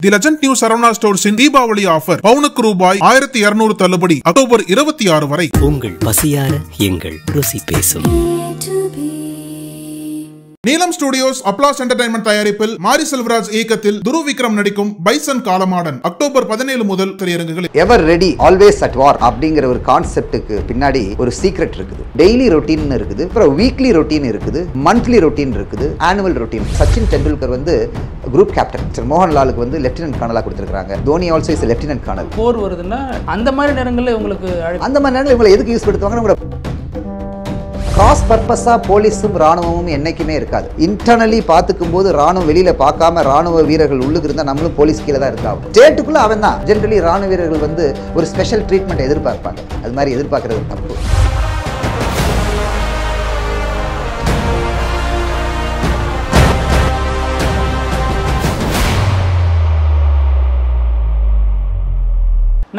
தி legend new Saravana ஸ்டோர்ஸின் Deepavali offer பவுனுக்கு ரூபாய் 1200 தள்ளுபடி அக்டோபர் 26 வரை. உங்கள் பசியார எங்கள் ருசி பேசும். நீலம் ஸ்டுடியோஸ் அப்ளாஸ் என்டர்டைன்மெண்ட் தயாரிப்பில் மாரி செல்வராஜ் இயக்கத்தில் துருவ் விக்ரம் நடிக்கும் பைசன் காலமாடன் அக்டோபர் 17 முதல் திரையரங்குகளில். எவர் ரெடி ஆல்வேஸ் அட் வார் அப்படிங்கிற ஒரு கான்செப்டுக்கு பின்னாடி ஒரு சீக்ரெட் இருக்குது. டெய்லி ரொட்டீன் இருக்குது, அப்புறம் வீக்லி ரொட்டீன் இருக்குது, மந்த்லி ரொட்டீன் இருக்குது, ஆனுவல் ரொட்டீன். சச்சின் டெண்டுல்கர் வந்து குரூப் கேப்டன், மோகன்லாலுக்கு வந்து லெப்டினன்ட் கர்னலா கொடுத்திருக்காங்க. Dhoni also is lieutenant colonel. போர் வருதுன்னா அந்த மாதிரி நேரங்களில் உங்களுக்கு இவங்களை எதுக்கு யூஸ் படுத்துவாங்க? கிராஸ் பர்பஸா போலீஸும் ராணுவமும் என்னைக்குமே இருக்காது. இன்டர்னலி பார்த்துக்கும் போது ராணுவம் வெளியில பார்க்காம ராணுவ வீரர்கள் உள்ளுக்கு இருந்தா நம்மளும் போலீஸ் கீழே தான் இருக்காங்க. ஸ்டேட்டுக்குள்ள அவன் தான் ஜென்ரலி ராணுவ வீரர்கள் வந்து ஒரு ஸ்பெஷல் ட்ரீட்மெண்ட் எதிர்பார்ப்பாங்க. அது மாதிரி எதிர்பார்க்கறது தப்பு.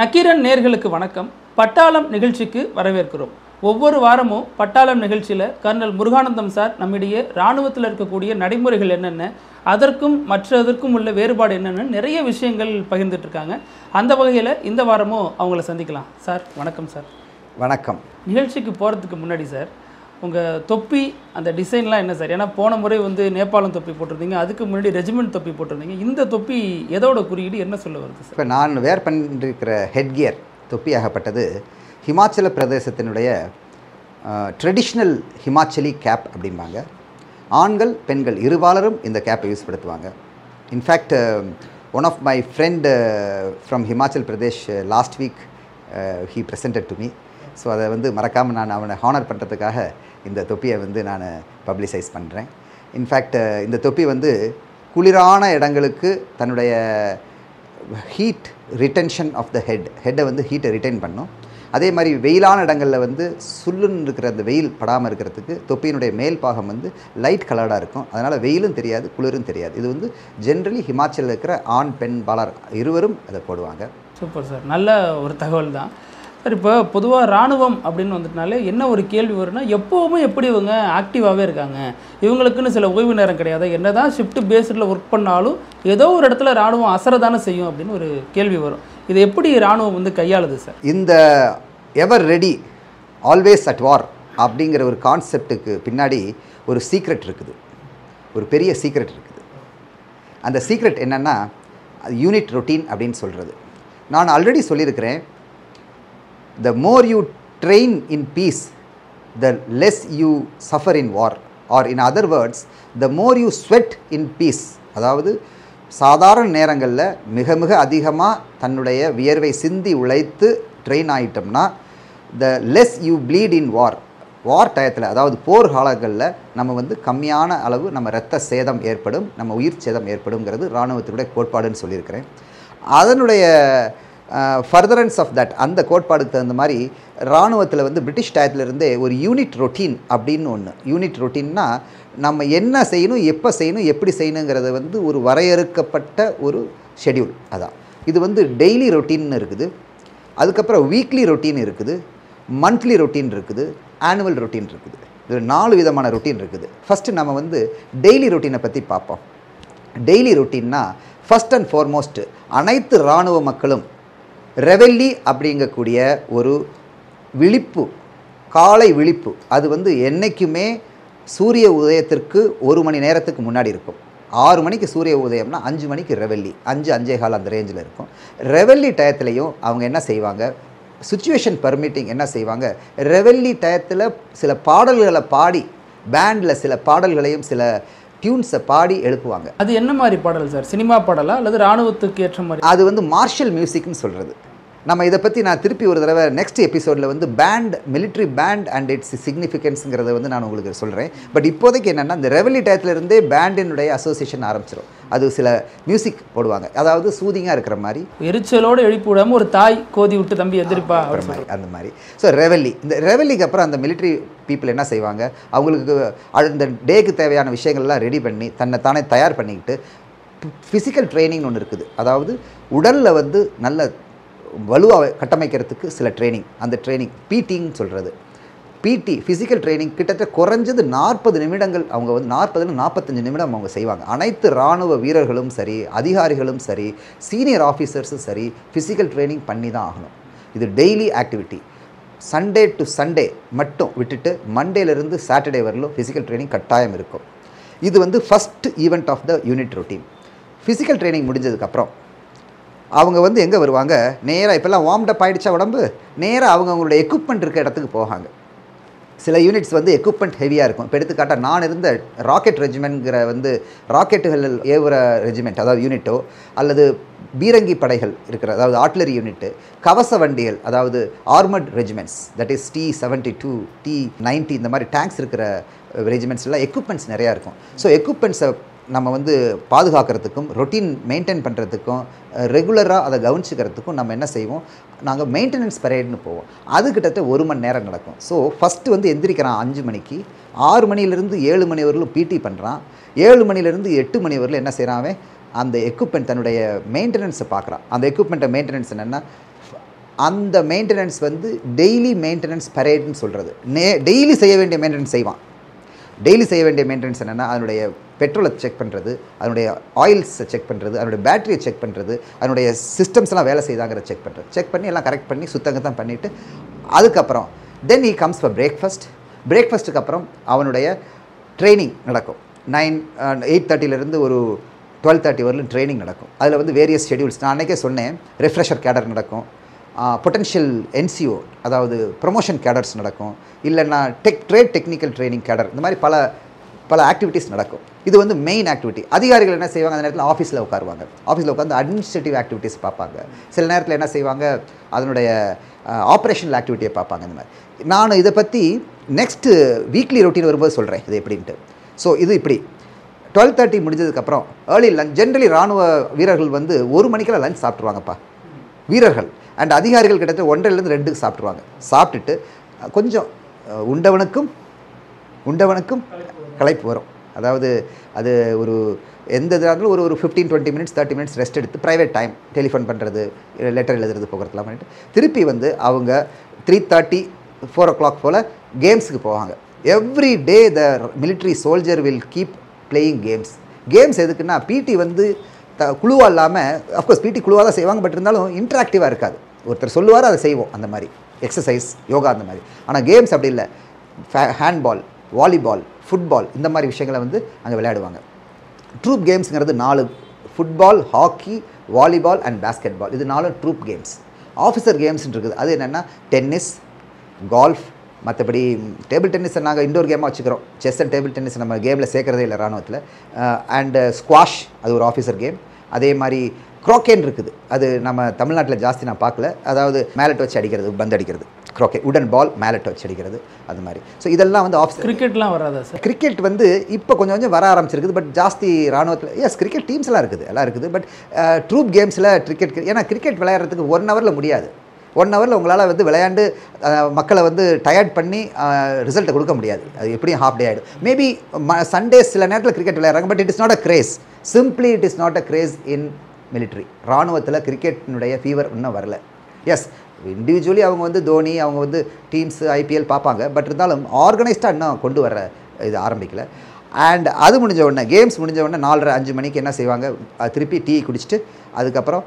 நக்கீரன் நேர்களுக்கு வணக்கம். பட்டாளம் நிகழ்ச்சிக்கு வரவேற்கிறோம். ஒவ்வொரு வாரமும் பட்டாளம் நிகழ்ச்சியில் கர்னல் முருகானந்தம் சார் நம்மிடையே இராணுவத்தில் இருக்கக்கூடிய நடைமுறைகள் என்னென்ன, அதற்கும் மற்றதற்கும் உள்ள வேறுபாடு என்னென்னு நிறைய விஷயங்கள் பகிர்ந்துட்டு இருக்காங்க. அந்த வகையில் இந்த வாரமும் அவங்கள சந்திக்கலாம். சார் வணக்கம். சார் வணக்கம். நிகழ்ச்சிக்கு போகிறதுக்கு முன்னாடி சார், உங்கள் தொப்பி அந்த டிசைன்லாம் என்ன சார்? ஏன்னா போன முறை வந்து நேபாளம் தொப்பி போட்டிருந்தீங்க, அதுக்கு முன்னாடி ரெஜிமெண்ட் தொப்பி போட்டிருந்தீங்க. இந்த தொப்பி எதோட குறியீடு, என்ன சொல்ல வருது சார்? இப்போ நான் வேர் பண்ணிருக்கிற ஹெட்கியர் தொப்பி ஆகப்பட்டது ஹிமாச்சல பிரதேசத்தினுடைய ட்ரெடிஷ்னல் ஹிமாச்சலி கேப் அப்படிம்பாங்க. ஆண்கள் பெண்கள் இருபாலரும் இந்த கேப்பை யூஸ் படுத்துவாங்க. In fact one of my friend from Himachal Pradesh last week he presented to me. So அதை வந்து மறக்காமல் நான் அவனை ஹானர் பண்ணுறதுக்காக இந்த தொப்பியை வந்து நான் பப்ளிசைஸ் பண்ணுறேன். இன்ஃபேக்ட் இந்த தொப்பி வந்து குளிரான இடங்களுக்கு தன்னுடைய ஹீட் ரிட்டென்ஷன் ஆஃப் த ஹெட்டை வந்து ஹீட்டை ரிட்டைன் பண்ணும். அதே மாதிரி வெயிலான இடங்களில் வந்து சுல்லுன்னு இருக்கிற அந்த வெயில் படாமல் இருக்கிறதுக்கு தொப்பியினுடைய மேல் பாகம் வந்து லைட் கலர்டாக இருக்கும். அதனால் வெயிலும் தெரியாது, குளிரும் தெரியாது. இது வந்து ஜென்ரலி ஹிமாச்சலில் இருக்கிற ஆண் பெண் பாலர் இருவரும் அதை போடுவாங்க. சூப்பர் சார், நல்ல ஒரு தகவல் தான் சார். இப்போ பொதுவாக இராணுவம் அப்படின்னு வந்துட்டுனாலே என்ன ஒரு கேள்வி வரும்னா, எப்போவுமே எப்படி இவங்க ஆக்டிவாகவே இருக்காங்க, இவங்களுக்குன்னு சில ஓய்வு நேரம் கிடையாது, என்ன தான் ஷிஃப்ட் பேஸ்டில் ஒர்க் பண்ணாலும் ஏதோ ஒரு இடத்துல இராணுவம் அசரதானே செய்யும் அப்படின்னு ஒரு கேள்வி வரும். இதை எப்படி இராணுவம் வந்து கையாளுது சார்? இந்த எவர் ரெடி ஆல்வேஸ் அட் வார் அப்படிங்கிற ஒரு கான்செப்டுக்கு பின்னாடி ஒரு சீக்ரெட் இருக்குது, ஒரு பெரிய சீக்ரெட் இருக்குது. அந்த சீக்ரெட் என்னென்னா, அது யூனிட் ரொட்டீன் அப்படின்னு சொல்கிறது. நான் ஆல்ரெடி சொல்லியிருக்கிறேன், the more you train in peace, the less you suffer in war, or in other words, the more you sweat in peace. அதாவது சாதாரண நேரங்களில் மிக மிக அதிகமாக தன்னுடைய வியர்வை சிந்தி உழைத்து ட்ரெயின் ஆகிட்டோம்னா, the less you bleed in war. War டயத்தில், அதாவது போர் காலங்களில் நம்ம வந்து கம்மியான அளவு நம்ம இரத்த சேதம் ஏற்படும், நம்ம உயிர் சேதம் ஏற்படுங்கிறது இராணுவத்தினுடைய கோட்பாடுன்னு சொல்லியிருக்கிறேன். அதனுடைய ஃபர்தரன்ஸ் ஆஃப் தட், அந்த கோட்பாடுக்கு தகுந்த மாதிரி இராணுவத்தில் வந்து பிரிட்டிஷ் டயத்திலிருந்தே ஒரு யூனிட் ரொட்டீன் அப்படின்னு ஒன்று. யூனிட் ரொட்டீன்னா நம்ம என்ன செய்யணும், எப்போ செய்யணும், எப்படி செய்யணுங்கிறத வந்து ஒரு வரையறுக்கப்பட்ட ஒரு ஷெடியூல். அதான் இது வந்து டெய்லி ரொட்டீன்னு இருக்குது, அதுக்கப்புறம் வீக்லி ரொட்டீன் இருக்குது, மந்த்லி ரொட்டீன் இருக்குது, ஆனுவல் ரொட்டீன் இருக்குது. இது 4 விதமான ரொட்டீன் இருக்குது. ஃபஸ்ட்டு நம்ம வந்து டெய்லி ரொட்டீனை பற்றி பார்ப்போம். டெய்லி ரொட்டீன்னா ஃபஸ்ட் அண்ட் ஃபார்மோஸ்ட் அனைத்து இராணுவ மக்களும் ரெவெல்லி அப்படிங்கக்கூடிய ஒரு விழிப்பு, காலை விழிப்பு, அது வந்து என்றைக்குமே சூரிய உதயத்திற்கு 1 மணி நேரத்துக்கு முன்னாடி இருக்கும். 6 மணிக்கு சூரிய உதயம்னா 5 மணிக்கு ரெவெல்லி, 5-5:15 அந்த ரேஞ்சில் இருக்கும். ரெவெல்லி டயத்துலையும் அவங்க என்ன செய்வாங்க, சுச்சுவேஷன் பர்மிட்டிங் என்ன செய்வாங்க, ரெவெல்லி டயத்தில் சில பாடல்களை பாடி, பேண்டில் சில பாடல்களையும் சில டியூன்ஸை பாடி எழுப்புவாங்க. அது என்ன மாதிரி பாடல் சார்? சினிமா பாடலா அல்லது இராணுவத்துக்கு ஏற்ற மாதிரி? அது வந்து மார்ஷல் மியூசிக்னு சொல்கிறது. நம்ம இதை பற்றி நான் திருப்பி ஒரு தடவை நெக்ஸ்ட் எபிசோடில் வந்து band, military band and it's சிக்னிஃபிகன்ஸுங்கிறத வந்து நான் உங்களுக்கு சொல்கிறேன். பட் இப்போதைக்கு என்னென்னா, இந்த ரெவெல்லி டயத்துலேருந்தே பேண்டினுடைய அசோசியேஷன் ஆரம்பிச்சிடும். அது சில மியூசிக் போடுவாங்க, அதாவது சூதிங்காக இருக்கிற மாதிரி, எரிச்சலோடு எழுப்பி விடாமல் ஒரு தாய் கோதி விட்டு தம்பி எதிர்ப்பா அந்த மாதிரி. ஸோ ரெவெல்லி, இந்த ரெவெல்லிக்கு அப்புறம் அந்த மிலிட்ரி பீப்புள் என்ன செய்வாங்க, அவங்களுக்கு அந்த டேக்கு தேவையான விஷயங்கள்லாம் ரெடி பண்ணி தன்னை தானே தயார் பண்ணிக்கிட்டு ஃபிசிக்கல் ட்ரைனிங்னு ஒன்று இருக்குது. அதாவது உடலில் வந்து நல்ல வலுவாக கட்டமைக்கிறதுக்கு சில ட்ரைனிங், அந்த ட்ரைனிங் பீட்டிங்னு சொல்கிறது. பிடி ஃபிசிக்கல் ட்ரைனிங் கிட்டத்தட்ட குறைஞ்சது 40 நிமிடங்கள் அவங்க வந்து 40-45 நிமிடம் அவங்க செய்வாங்க. அனைத்து இராணுவ வீரர்களும் சரி, அதிகாரிகளும் சரி, சீனியர் ஆஃபீஸர்ஸும் சரி ஃபிசிக்கல் ட்ரைனிங் பண்ணி தான் ஆகணும். இது daily activity. Sunday to Sunday மட்டும் விட்டுட்டு மண்டேலேருந்து சாட்டர்டே வரலும் ஃபிசிக்கல் ட்ரைனிங் கட்டாயம் இருக்கும். இது வந்து first event of the unit routine. Physical training முடிஞ்சதுக்கப்புறம் அவங்க வந்து எங்கே வருவாங்க, நேராக இப்போல்லாம் வார்ம்டப் ஆகிடுச்சா உடம்பு, நேராக அவங்களோட எக்யூப்மெண்ட் இருக்க இடத்துக்கு போவாங்க. சில யூனிட்ஸ் வந்து எக்யூப்மெண்ட் ஹெவியாக இருக்கும். இப்போ எடுத்துக்காட்டால் நான் இருந்த ராக்கெட் ரெஜிமெண்ட்ங்கிற வந்து ராக்கெட்டுகள் ஏவுற ரெஜிமெண்ட், அதாவது யூனிட்டோ, அல்லது பீரங்கி படைகள் இருக்கிற, அதாவது ஆர்ட்லரி யூனிட்டு, கவச வண்டிகள், அதாவது armoured regiments, that is T-72, T-90 இந்த மாதிரி டேங்க்ஸ் இருக்கிற ரெஜிமெண்ட்ஸ்லாம் எக்யூப்மெண்ட்ஸ் நிறையா இருக்கும். ஸோ எக்யூப்மெண்ட்ஸை நம்ம வந்து பாதுகாக்கிறதுக்கும் ரொட்டீன் மெயின்டைன் பண்ணுறதுக்கும் ரெகுலராக அதை கவனிச்சுக்கிறதுக்கும் நம்ம என்ன செய்வோம், நாங்கள் மெயின்டெனன்ஸ் பரேட்னு போவோம். அது கிட்டத்தட்ட 1 மணி நேரம் நடக்கும். ஸோ ஃபஸ்ட்டு வந்து எந்திரிக்கிறான் 5 மணிக்கு, 6 மணிலேருந்து 7 மணி வரலும் பிடி பண்ணுறான், 7 மணிலேருந்து 8 மணி வரலும் என்ன செய்கிறான், அந்த எக்யூப்மெண்ட் தன்னுடைய மெயின்டெனன்ஸை பார்க்குறான். அந்த எக்யூப்மெண்ட்டை மெயின்டெனன்ஸ் என்னென்னா, அந்த மெயின்டெனன்ஸ் வந்து டெய்லி மெயின்டெனன்ஸ் பரேட்னு சொல்கிறது. டெய்லி செய்ய வேண்டிய மெயின்டெனன்ஸ் செய்வான். டெய்லி செய்ய வேண்டிய மெயின்டெனன்ஸ் என்னென்னா, அதனுடைய பெட்ரோலை செக் பண்ணுறது, அதனுடைய ஆயில்ஸை செக் பண்ணுறது, அதனுடைய பேட்டரியை செக் பண்ணுறது, அதனுடைய சிஸ்டம்ஸ்லாம் வேலை செய்தாங்கிறத செக் பண்ணி எல்லாம் கரெக்ட் பண்ணி சுத்தங்கத்தான் பண்ணிவிட்டு அதுக்கப்புறம் தென் ஹீ கம்ஸ் ஃபார் பிரேக்ஃபாஸ்ட்டுக்கு அப்புறம் அவனுடைய ட்ரைனிங் நடக்கும். 8:30 ஒரு 12:30 வரலும் ட்ரைனிங் நடக்கும். அதில் வந்து வேரியஸ் ஷெடியூல்ஸ் நான் அன்றைக்கே சொன்னேன். ரெஃப்ரெஷர் கேடர் நடக்கும், பொட்டன்ஷியல் என்சிஓ அதாவது ப்ரொமோஷன் கேடர்ஸ் நடக்கும், இல்லைன்னா ட்ரேட் டெக்னிக்கல் ட்ரைனிங் கேடர், இந்த மாதிரி பல ஆக்டிவிட்டீஸ் நடக்கும். இது வந்து மெயின் ஆக்டிவிட்டி. அதிகாரிகள் என்ன செய்வாங்க, அந்த நேரத்தில் ஆஃபீஸில் உட்காருவாங்க. ஆஃபீஸில் உட்காந்து அட்மினிஸ்ட்ரேட்டிவ் ஆக்டிவிட்டீஸ் பார்ப்பாங்க. சில நேரத்தில் என்ன செய்வாங்க, அதனுடைய ஆப்ரேஷனல் ஆக்டிவிட்டியை பார்ப்பாங்க. இந்த மாதிரி நான் இதை பற்றி நெக்ஸ்ட்டு வீக்லி ரொட்டீன் வரும்போது சொல்கிறேன் இது எப்படின்ட்டு. ஸோ இது இப்படி 12:30 முடிஞ்சதுக்கப்புறம் ஏர்லி லஞ்ச். ஜென்ரலி இராணுவ வீரர்கள் வந்து 1 மணிக்கெல்லாம் லஞ்ச் சாப்பிட்ருவாங்கப்பா வீரர்கள். அண்ட் அதிகாரிகள் கிட்டத்தட்ட 1:30லேருந்து 2க்கு சாப்பிட்ருவாங்க. சாப்பிட்டுட்டு கொஞ்சம் உண்டவனுக்கும் களைப்பு வரும். அதாவது அது ஒரு எந்த இதாக இருந்தாலும் ஒரு 15-20 மினிட்ஸ் 30 மினிட்ஸ் ரெஸ்ட் எடுத்து ப்ரைவேட் டைம் டெலிஃபோன் பண்ணுறது, லெட்டர் எழுதுறது, போகிறதுலாம் பண்ணிட்டு திருப்பி வந்து அவங்க 3:30-4 o'clock போல் கேம்ஸுக்கு போவாங்க. Every day the military soldier will keep playing games எதுக்குன்னா, பிடி வந்து குழுவாக இல்லாமல், அஃப்கோர்ஸ் பிடி குழுவாக தான் செய்வாங்க, பட் இருந்தாலும் இன்ட்ராக்டிவாக இருக்காது. ஒருத்தர் சொல்லுவார், அதை செய்வோம், அந்த மாதிரி எக்ஸசைஸ், யோகா அந்த மாதிரி. ஆனால் கேம்ஸ் அப்படி இல்லை. ஹேண்ட்பால், வாலிபால், ஃபுட்பால் இந்த மாதிரி விஷயங்களை வந்து அங்கே விளையாடுவாங்க. ட்ரூப் கேம்ஸுங்கிறது 4: football, hockey, volleyball and basketball. இது 4 ட்ரூப் கேம்ஸ். ஆஃபீஸர் கேம்ஸ்ன்னு இருக்குது. அது என்னென்னா டென்னிஸ், கால்ஃப், மற்றபடி டேபிள் டென்னிஸை நாங்கள் இண்டோர் கேமாக வச்சுக்கிறோம். செஸ் அண்ட் டேபிள் டென்னிஸ் நம்ம கேமில் சேர்க்குறதே இல்லை இராணுவத்தில். அண்டு ஸ்குவாஷ், அது ஒரு ஆஃபீஸர் கேம். அதே மாதிரி க்ரோக்கேன் இருக்குது. அது நம்ம தமிழ்நாட்டில் ஜாஸ்தி நான் பார்க்கல. அதாவது மேலட் வச்சு அடிக்கிறது, பந்து அடிக்கிறது, க்ரோக்கே, உடன் பால் மேலட் வச்சு அடிக்கிறது, அது மாதிரி. ஸோ இதெல்லாம் வந்து ஆஃபீஸ். கிரிக்கெட்லாம் வராதா சார்? கிரிக்கெட் வந்து இப்போ கொஞ்சம் வர ஆரம்பிச்சிருக்குது. பட் ஜாஸ்தி இராணுவத்தில் கிரிக்கெட் டீம்ஸ்லாம் இருக்குது. பட் ட்ரூப் கேம்ஸில் கிரிக்கெட், ஏன்னா கிரிக்கெட் விளையாடுறதுக்கு 1 ஹவரில் முடியாது. 1 ஹவரில் உங்களால் வந்து விளையாண்டு மக்களை வந்து டயர்ட் பண்ணி ரிசல்ட்டை கொடுக்க முடியாது. அது எப்படியும் ஹாஃப் டே ஆகிடும். மேபி சண்டேஸ் சில நேரத்தில் கிரிக்கெட் விளையாடுறாங்க. But it is not a grace. Simply it is not a grace in military. இராணுவத்தில் கிரிக்கெட்டினுடைய ஃபீவர் இன்னும் வரல. எஸ், இண்டிவிஜுவலி அவங்க வந்து தோனி, அவங்க வந்து டீம்ஸு, ஐபிஎல் பார்ப்பாங்க. பட் இருந்தாலும் ஆர்கனைஸ்டாக இன்னும் கொண்டு வர இது ஆரம்பிக்கல. அண்ட் அது முடிஞ்ச உடனே, கேம்ஸ் முடிஞ்ச உடனே 4:30-5 மணிக்கு என்ன செய்வாங்க, திருப்பி டீ குடிச்சிட்டு அதுக்கப்புறம்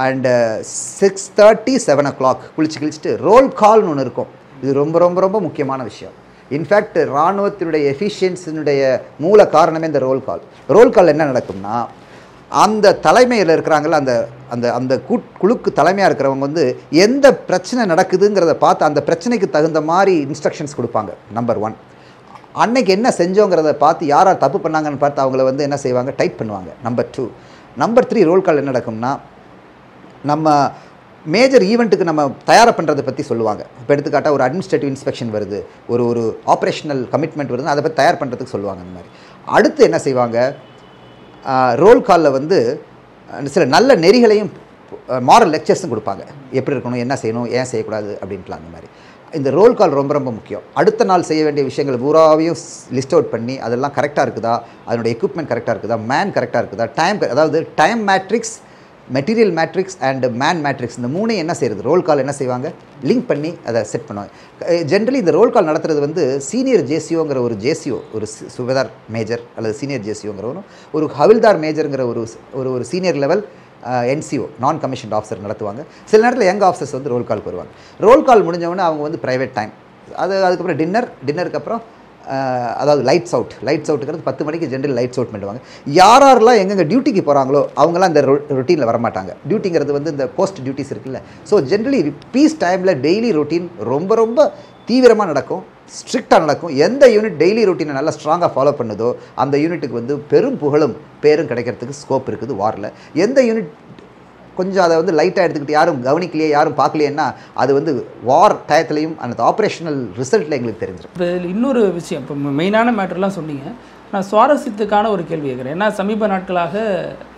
அண்டு 6:30-7 o'clock குளிச்சுட்டு ரோல் கால்னு ஒன்று இருக்கும். இது ரொம்ப ரொம்ப ரொம்ப முக்கியமான விஷயம். இன்ஃபேக்ட் இராணுவத்தினுடைய எஃபிஷியன்சினுடைய மூல காரணமே இந்த ரோல் கால். என்ன நடக்கும்னா, அந்த தலைமையில் இருக்கிறாங்கள, அந்த அந்த அந்த குழுக்கு தலைமையாக இருக்கிறவங்க வந்து எந்த பிரச்சனை நடக்குதுங்கிறத பார்த்து அந்த பிரச்சனைக்கு தகுந்த மாதிரி இன்ஸ்ட்ரக்ஷன்ஸ் கொடுப்பாங்க. நம்பர் 1. அன்னைக்கு என்ன செஞ்சோங்கிறத பார்த்து யார் தப்பு பண்ணாங்கன்னு பார்த்து அவங்கள வந்து என்ன செய்வாங்க, டைட் பண்ணுவாங்க. நம்பர் 2. நம்பர் 3 ரோல் கால் என்ன நடக்கும்னா, நம்ம மேஜர் ஈவெண்ட்டுக்கு நம்ம தயார் பண்ணுறதை பற்றி சொல்லுவாங்க. இப்போ எடுத்துக்காட்டால் ஒரு அட்மினிஸ்ட்ரேட்டிவ் இன்ஸ்பெக்ஷன் வருது, ஒரு ஆப்ரேஷனல் கமிட்மெண்ட் வருது, அதை பற்றி தயார் பண்ணுறதுக்கு சொல்லுவாங்க. அந்த மாதிரி அடுத்து என்ன செய்வாங்க, ரோல் காலில் வந்து சில நல்ல நெறிகளையும் மாரல் லெக்சர்ஸும் கொடுப்பாங்க. எப்படி இருக்கணும், என்ன செய்யணும், ஏன் செய்யக்கூடாது அப்படின்ட்டுலாம். அந்த மாதிரி இந்த ரோல் கால் ரொம்ப ரொம்ப முக்கியம். அடுத்த நாள் செய்ய வேண்டிய விஷயங்கள் பூராவையும் லிஸ்ட் அவுட் பண்ணி அதெல்லாம் கரெக்டாக இருக்குதா, அதனுடைய எக்யூப்மெண்ட் கரெக்டாக இருக்குதா, மேன் கரெக்டாக இருக்குதா, அதாவது time matrix material matrix and man matrix இந்த மூணையும் என்ன செய்கிறது, ரோல் கால் என்ன செய்வாங்க, லிங்க் பண்ணி அதை செட் பண்ணுவாங்க. ஜென்ரலி இந்த ரோல் கால் நடத்துறது வந்து சீனியர் ஜேசிஓங்கிற ஒரு ஜேசிஓ, ஒரு சுபேதார் மேஜர் அல்லது சீனியர் ஜேசிஓங்கிறவரும், ஒரு ஹவில்தார் மேஜருங்கிற ஒரு சீனியர் லெவல் NCO நான் கமிஷன்ட் ஆஃபீஸர் நடத்துவாங்க. சில நேரத்தில் யங் ஆஃபீஸர்ஸ் வந்து ரோல் கால்க்கு வருவாங்க. ரோல் கால் முடிஞ்சவொடனே அவங்க வந்து ப்ரைவேட் டைம், அதுக்கப்புறம் டின்னருக்கு அப்புறம் அதாவது லைட்ஸ் அவுட்டுங்கிறது 10 மணிக்கு ஜென்ரல் லைட்ஸ் அவுட் பண்ணுவாங்க. யாரெல்லாம் எங்கெங்கே டியூட்டிக்கு போகிறாங்களோ அவங்களாம் இந்த ரொட்டீனில் வரமாட்டாங்க. டியூட்டிங்கிறது வந்து இந்த போஸ்ட் டியூட்டிஸ் இருக்குல்ல. ஸோ ஜென்ரலி பீஸ் டைமில் டெய்லி ரொட்டீன் ரொம்ப ரொம்ப தீவிரமாக நடக்கும், ஸ்ட்ரிக்டாக நடக்கும். எந்த யூனிட் டெய்லி ரொட்டீனை நல்லா ஸ்ட்ராங்காக ஃபாலோ பண்ணுதோ அந்த யூனிட்டுக்கு வந்து பெரும் புகழும் பேரும் கிடைக்கிறதுக்கு ஸ்கோப் இருக்குது வாரில். எந்த யூனிட் கொஞ்சம் அதை வந்து லைட்டாக எடுத்துக்கிட்டு யாரும் கவனிக்கலையே, யாரும் பார்க்கலையேன்னா அது வந்து வார் டயத்துலையும் அந்த ஆப்ரேஷனல் ரிசல்ட்டில் எங்களுக்கு தெரிஞ்சிடும். இப்போ இன்னொரு விஷயம், இப்போ மெயினான மேட்டர்லாம் சொன்னீங்க. நான் சுவாரஸ்யத்துக்கான ஒரு கேள்வி கேட்குறேன். ஏன்னா சமீப நாட்களாக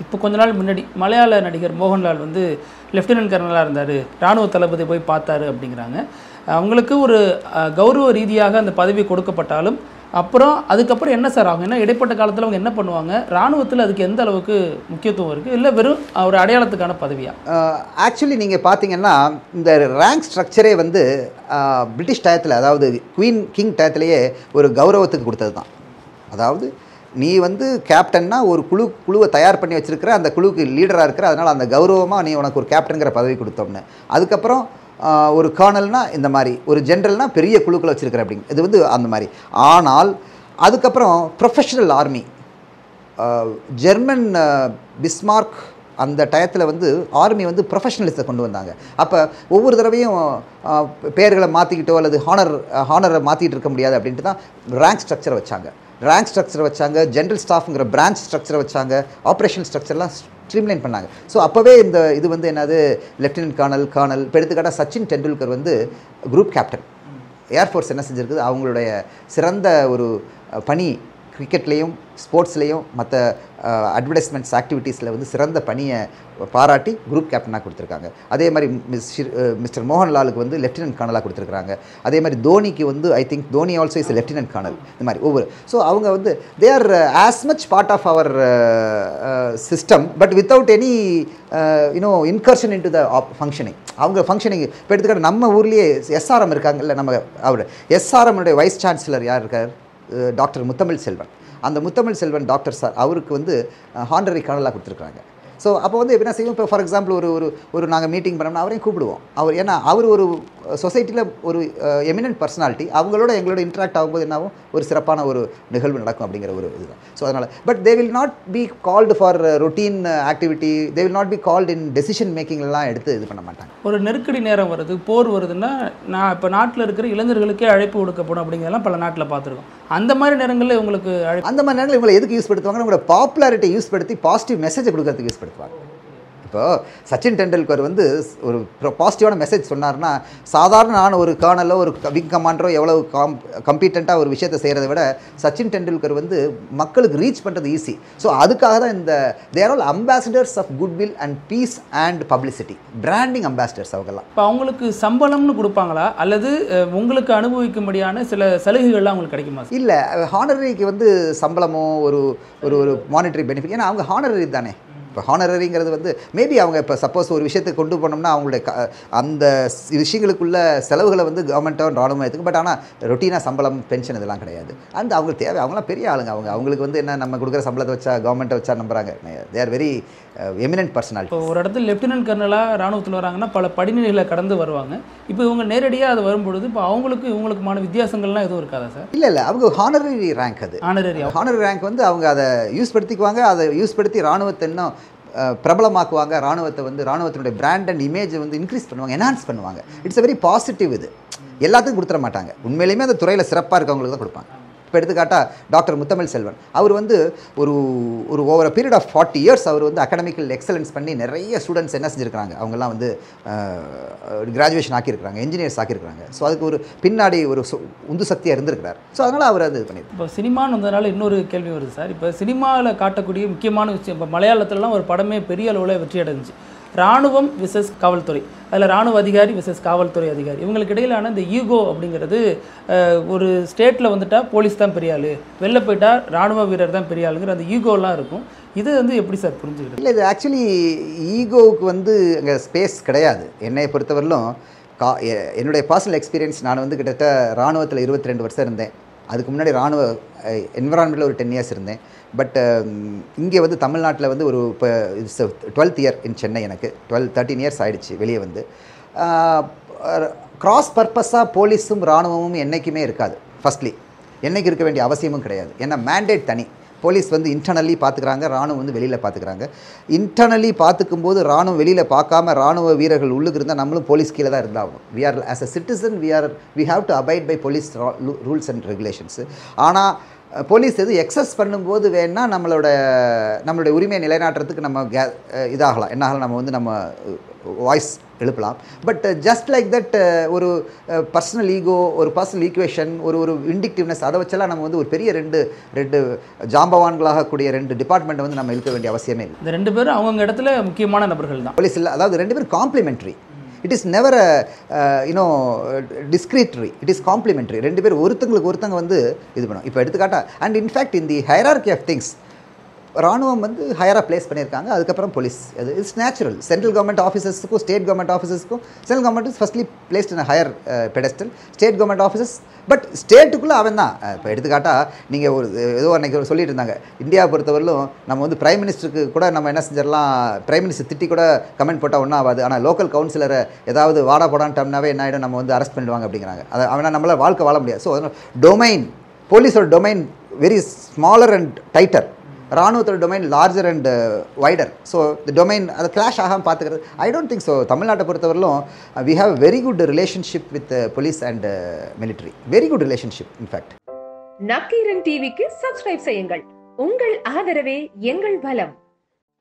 இப்போ கொஞ்ச நாள் முன்னாடி மலையாள நடிகர் மோகன்லால் வந்து லெஃப்டினன்ட் கர்னலாக இருந்தார், இராணுவ தளபதி போய் பார்த்தாரு அப்படிங்கிறாங்க. அவங்களுக்கு ஒரு கௌரவ ரீதியாக அந்த பதவி கொடுக்கப்பட்டாலும் அப்புறம் அதுக்கப்புறம் என்ன சார் ஆகும்? ஏன்னா இடைப்பட்ட காலத்தில் அவங்க என்ன பண்ணுவாங்க, இராணுவத்தில் அதுக்கு எந்த அளவுக்கு முக்கியத்துவம் இருக்குது, இல்லை வெறும் ஒரு அடையாளத்துக்கான பதவியா? ஆக்சுவலி நீங்கள் பார்த்தீங்கன்னா இந்த ரேங்க் ஸ்ட்ரக்சரே வந்து பிரிட்டிஷ் டயத்தில், அதாவது கிங் டயத்திலேயே ஒரு கௌரவத்துக்கு கொடுத்தது தான். அதாவது நீ வந்து கேப்டன்னா ஒரு குழுவை தயார் பண்ணி வச்சுருக்கிற, அந்த குழுவுக்கு லீடராக இருக்கிற, அதனால் அந்த கௌரவமாக நீ உனக்கு ஒரு கேப்டனுங்கிற பதவி கொடுத்தோம்னு. அதுக்கப்புறம் ஒரு கர்னல்னா இந்த மாதிரி, ஒரு ஜென்ரல்னா பெரிய குழுக்களை வச்சுருக்கிற அப்படிங்க, இது வந்து அந்த மாதிரி. ஆனால் அதுக்கப்புறம் ப்ரொஃபஷனல் ஆர்மி, ஜெர்மன் பிஸ்மார்க் அந்த டயத்தில் வந்து ஆர்மி வந்து ப்ரொஃபஷனலிஸ்ட்டை கொண்டு வந்தாங்க. அப்போ ஒவ்வொரு தடவையும் பேர்களை மாற்றிக்கிட்டோ அல்லது ஹானரை மாற்றிக்கிட்டு இருக்க முடியாது அப்படின்ட்டு தான் ரேங்க் ஸ்ட்ரக்சரை வச்சாங்க. ஜென்ரல் ஸ்டாஃப்ங்கிற பிரான்ச் ஸ்ட்ரக்சரை வச்சாங்க. ஆப்ரேஷனல் ஸ்ட்ரக்சர்லாம் ஸ்ட்ரீம்லைன் பண்ணாங்க. ஸோ அப்போவே இந்த இது வந்து என்னது, லெஃப்டினன்ட் கர்னல் இப்போ எடுத்துக்காட்டால் சச்சின் டெண்டுல்கர் வந்து குரூப் கேப்டன். ஏர்ஃபோர்ஸ் என்ன செஞ்சுருக்குது, அவங்களுடைய சிறந்த ஒரு பணி கிரிக்கெட்லேயும் ஸ்போர்ட்ஸ்லேயும் மற்ற அட்வர்டைஸ்மெண்ட்ஸ் ஆக்டிவிட்டீஸில் வந்து சிறந்த பணியை பாராட்டி குரூப் கேப்டனாக கொடுத்துருக்காங்க. அதே மாதிரி மிஸ்டர் மோகன்லாலுக்கு வந்து லெஃப்டினன்ட் கர்னலாக கொடுத்துருக்காங்க. அதே மாதிரி தோனிக்கு வந்து I think Dhoni also is lieutenant colonel. இந்த மாதிரி ஒவ்வொரு, ஸோ அவங்க வந்து they are as much part of our system but without any incursion into the functioning. அவங்க ஃபங்க்ஷனிங் இப்போ எடுத்துக்கிட்ட நம்ம ஊர்லேயே SRM இருக்காங்கல்ல, நம்ம அவர் SRM வைஸ் சான்சலர் யார் இருக்கார், டாக்டர் முத்தமிழ் செல்வன். அந்த முத்தமிழ் செல்வன் டாக்டர் சார் அவருக்கு வந்து ஹானரரி கர்னலாக கொடுத்துருக்காங்க. ஸோ அப்போ வந்து என்ன செய்வோம், இப்போ ஃபார் எக்ஸாம்பிள் ஒரு நாங்கள் மீட்டிங் பண்ணோம்னா அவரையும் கூப்பிடுவோம். அவர் ஏன்னா அவர் ஒரு சொசைட்டியில் ஒரு எமினன்ட் பர்சனாலிட்டி, அவங்களோட எங்களோட இன்ட்ராக்ட் ஆகும்போது என்ன ஆகும், ஒரு சிறப்பான ஒரு நிகழ்வு நடக்கும் அப்படிங்கிற ஒரு இதுதான். ஸோ அதனால் but they will not be called for routine activity, they will not be called in decision மேக்கிங்லாம் எடுத்து இது பண்ண மாட்டாங்க. ஒரு நெருக்கடி நேரம் வருது, போர் வருதுன்னா நான் இப்போ நாட்டில் இருக்கிற இளைஞர்களுக்கே அழைப்பு கொடுக்கப்படும் அப்படிங்கிறதெல்லாம் பல நாட்டில் பார்த்துருக்கோம். அந்த மாதிரி நேரங்களில் இவங்களுக்கு அந்த மாதிரி நேரங்களில் இவங்களை எதுக்கு யூஸ் படுத்துவாங்க, உங்களோட பாப்புலாரிட்டி யூஸ் படுத்தி பாசிட்டிவ் மெசேஜ் கொடுக்கறதுக்கு யூஸ் படுத்துவாங்க. இப்போ சச்சின் டெண்டுல்கர் வந்து ஒரு பாசிட்டிவான மெசேஜ் சொன்னார்னா, சாதாரண நான் ஒரு கர்னலோ ஒரு விங் கமாண்டரோ எவ்வளவு கம்பீட்டண்ட்டாக ஒரு விஷயத்தை செய்கிறத விட சச்சின் டெண்டுல்கர் வந்து மக்களுக்கு ரீச் பண்ணுறது ஈஸி. ஸோ அதுக்காக தான் இந்த there all ambassadors of goodwill and peace and publicity, branding ambassadors அவங்கெல்லாம். இப்போ அவங்களுக்கு சம்பளம்னு கொடுப்பாங்களா அல்லது உங்களுக்கு அனுபவிக்கும்படியான சில சலுகைகள்லாம் அவங்களுக்கு கிடைக்குமா? இல்லை, ஹானரரிக்கு வந்து சம்பளமோ ஒரு ஒரு மானிட்டரி பெனிஃபிட், ஏன்னா அவங்க ஹானரரி தானே. இப்போ ஹானரரிங்கிறது வந்து மேபி அவங்க இப்போ சப்போஸ் ஒரு விஷயத்தை கொண்டு போனோம்னா அவங்களுடைய அந்த விஷயங்களுக்குள்ள செலவுகளை வந்து கவர்மெண்ட்டோ ராணுவம் எடுத்துக்கும். பட் ஆனால் ரொட்டீனாக சம்பளம் பென்ஷன் இதெல்லாம் கிடையாது. அந்த அவங்களுக்கு தேவை, அவங்களாம் பெரிய ஆளுங்க. அவங்களுக்கு வந்து என்ன, நம்ம கொடுக்குற சம்பளத்தை வச்சா கவர்மெண்ட்டை வச்சா நம்புறாங்க. They are very eminent personality. இப்போ ஒரு இடத்துல லெஃப்டினன்ட் கர்னலாக ராணுவத்தில் வராங்கன்னா பல படிநிலைகளை கடந்து வருவாங்க. இப்போ இவங்க நேரடியாக அது வரும்பொழுது இப்போ இவங்களுக்குமான வித்தியாசங்கள்லாம் எதுவும் இருக்காதா சார்? இல்லை, அவங்க ஹானரரி ரேங்க். அது ஹானரரி ரேங்க் வந்து அவங்க அதை யூஸ் படுத்திக்குவாங்க. அதை யூஸ் படுத்தி ராணுவத்தை இன்னும் பிரபலமாக்குவாங்க. ராணுவத்தை வந்து ராணுவத்தினுடைய பிராண்ட் அண்ட் இமேஜை வந்து இன்க்ரீஸ் பண்ணுவாங்க, என்ஹான்ஸ் பண்ணுவாங்க. It's a very positive. இது எல்லாத்துக்கும் கொடுத்துட மாட்டாங்க. உண்மையிலுமே அந்த துறையில் சிறப்பாக இருக்கவங்களுக்கு தான் கொடுப்பாங்க. இப்போ எடுத்துக்காட்டா டாக்டர் முத்தமிழ் செல்வன் அவர் வந்து ஒரு over a period of 40 years அவர் வந்து அகாடமிக்கல் எக்ஸலன்ஸ் பண்ணி நிறைய ஸ்டூடெண்ட்ஸ் என்ன செஞ்சுருக்காங்க, அவங்கெல்லாம் வந்து கிராஜுவேஷன் ஆக்கியிருக்கிறாங்க, இன்ஜினியர்ஸ் ஆக்கியிருக்காங்க. ஸோ அதுக்கு ஒரு பின்னாடி ஒரு உந்து சக்தியாக இருந்திருக்கிறார். ஸோ அதனால் அவர் அது பண்ணியிருக்காரு. இப்போ சினிமான்னு வந்ததுனால இன்னொரு கேள்வி வருது சார். இப்போ சினிமாவில் காட்டக்கூடிய முக்கியமான விஷயம், இப்போ மலையாளத்துலலாம் ஒரு படமே பெரிய அளவில் வெற்றி அடைஞ்சிச்சு. இராணுவம் விசஸ் காவல்துறை, அதில் இராணுவ அதிகாரி விசஸ் காவல்துறை அதிகாரி, இவங்களுக்கு இடையிலான இந்த ஈகோ அப்படிங்கிறது ஒரு ஸ்டேட்டில் வந்துட்டால் போலீஸ் தான் பெரிய ஆள், வெளில போயிட்டால் இராணுவ வீரர் தான் பெரிய ஆளுங்கிற அந்த ஈகோலாம் இருக்கும். இது வந்து எப்படி சார் புரிஞ்சுக்கிட்டு? இல்லை, இது ஆக்சுவலி ஈகோவுக்கு வந்து அங்கே ஸ்பேஸ் கிடையாது. என்னை பொறுத்தவரையிலும் என்னுடைய பர்சனல் எக்ஸ்பீரியன்ஸ், நான் வந்து கிட்டத்தட்ட இராணுவத்தில் 22 வருஷம் இருந்தேன். அதுக்கு முன்னாடி இராணுவ என்விரான்மெண்ட்டில் ஒரு 10 இயர்ஸ் இருந்தேன். பட் இங்கே வந்து தமிழ்நாட்டில் வந்து ஒரு இப்போ இட்ஸ் 12th இயர் இன் சென்னை. எனக்கு 13 இயர்ஸ் ஆகிடுச்சு வெளியே வந்து. கிராஸ் பர்பஸாக போலீஸும் இராணுவமும் என்றைக்குமே இருக்காது. ஃபர்ஸ்ட்லி என்றைக்கு இருக்க வேண்டிய அவசியமும் கிடையாது. ஏன்னா மேண்டேட் தனி. போலீஸ் வந்து இன்டர்னலி பார்த்துக்கிறாங்க, ராணுவம் வந்து வெளியில் பார்த்துக்கிறாங்க. இன்டர்னலி பார்த்துக்கும் போது ராணுவம் வெளியில் பார்க்காம ராணுவ வீரர்கள் உள்ளுக்கு இருந்தால் நம்மளும் போலீஸ் கீழே தான் இருந்தாகணும். We are as a citizen we have to abide by police rules and regulations. ஆனால் போலீஸ் எது எக்ஸஸ் பண்ணும்போது வேணால் நம்மளுடைய உரிமையை நிலைநாட்டுறதுக்கு நம்ம இதாகலாம், என்ன ஆகலாம், நம்ம வாய்ஸ் எழுப்பலாம். பட் ஜஸ்ட் லைக் தட் ஒரு பர்சனல் ஈகோ, ஒரு பர்சனல் ஈக்குவேஷன், ஒரு இண்டிக்டிவ்னஸ், அதை வச்செல்லாம் நம்ம வந்து ஒரு பெரிய ரெண்டு ஜாம்பவான்களாக கூடிய 2 டிபார்ட்மெண்ட்டை வந்து நம்ம இழுக்க வேண்டிய அவசியமே இல்லை. இந்த 2 பேரும் அவங்க இடத்துல முக்கியமான நபர்கள் தான். போலீஸ் இல்லை, அதாவது 2 பேரும் complementary. It is never discretionary, it is complementary. 2 பேர் ஒருத்தங்க வந்து இது பண்ணும். இப்போ எடுத்துக்காட்டா, and in fact in the hierarchy of things ராணுவம் வந்து ஹையராக பிளேஸ் பண்ணியிருக்காங்க, அதுக்கப்புறம் போலீஸ். அது இட்ஸ் நேச்சுரல். சென்ட்ரல் கவர்மெண்ட் ஆஃபீஸர்ஸுக்கும் ஸ்டேட் கவர்மெண்ட் ஆஃபீஸர்ஸுக்கும் central government is firstly placed in higher pedestal, state government officers but ஸ்டேட்டுக்குள்ளே அவன் தான். இப்போ எடுத்துக்காட்டா நீங்கள் ஏதோ அன்றைக்கி சொல்லிட்டு இருந்தாங்க, இந்தியாவை பொறுத்தவரையிலும் நம்ம வந்து பிரைம் மினிஸ்டருக்கு கூட நம்ம என்ன செஞ்சிடலாம், பிரைம் மினிஸ்டர் திட்டி கூட கமெண்ட் போட்டால் ஒன்றும் ஆகாது. ஆனால் லோக்கல் கவுன்சிலரை ஏதாவது வாடா போடான்னு டம்னாவே என்ன ஆகிடும், நம்ம வந்து அரெஸ்ட் பண்ணிடுவாங்க அப்படிங்கிறாங்க. அதை அவனால் நம்மளால் வாழ்க்கை வாழ முடியாது. ஸோ டொமைன், போலீஸோட domain very smaller and tighter, ராணுவத்தோட domain larger and wider. So the domain அதை கிளாஷ் ஆகாமல் பார்த்துக்கிறது ஐ டோன்ட் திங்க் ஸோ. தமிழ்நாட்டை பொறுத்தவரையிலும் we have very good relationship with police and military, very good relationship in fact. Nakkeeran டிவிக்கு subscribe செய்யுங்கள். உங்கள் ஆதரவே எங்கள் பலம்.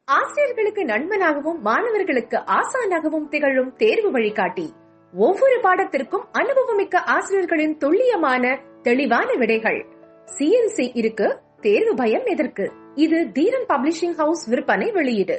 ஆசிரியர்களுக்கு நண்பனாகவும் மாணவர்களுக்கு ஆசானாகவும் திகழும் தேர்வு வழிகாட்டி. ஒவ்வொரு பாடத்திற்கும் அனுபவமிக்க ஆசிரியர்களின் துல்லியமான தெளிவான விடைகள். CNC இருக்கு, தேர்வு பயம் எதற்கு? இது தீரன் பப்ளிஷிங் ஹவுஸ் விற்பனை வெளியீடு.